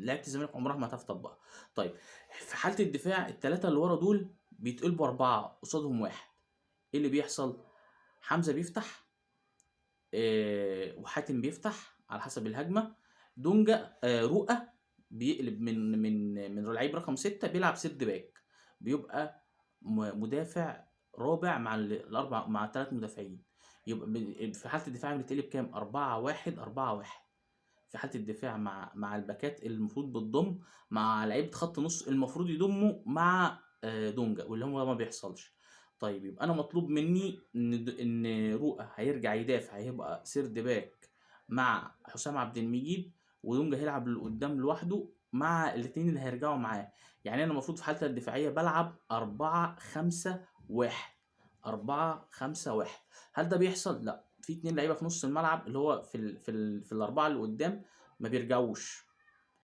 لعيبه الزمالك عمرها ما هتعرف تطبقها. طيب في حاله الدفاع الثلاثه اللي ورا دول بيتقلبوا 4 قصادهم 1. ايه اللي بيحصل؟ حمزه بيفتح، وحاتم بيفتح على حسب الهجمه. دونجا رؤى بيقلب من لعيب رقم 6 بيلعب سيرد باك، بيبقى مدافع رابع مع الاربع مع الثلاث مدافعين. يبقى في حاله الدفاع بنتقلب كام؟ 4-1 4-1. في حاله الدفاع مع الباكات المفروض بتضم مع لعيبه خط نص المفروض يضموا مع دونجا، واللي هو ما بيحصلش. طيب يبقى انا مطلوب مني ان رؤى هيرجع يدافع، هيبقى سيرد باك مع حسام عبد المجيد، ودونجا هيلعب لقدام لوحده مع الاثنين اللي هيرجعوا معاه. يعني انا المفروض في حالتي الدفاعيه بلعب 4-5-1. 4-5-1. هل ده بيحصل؟ لا، في اتنين لعيبه في نص الملعب اللي هو في الاربعه اللي قدام ما بيرجعوش.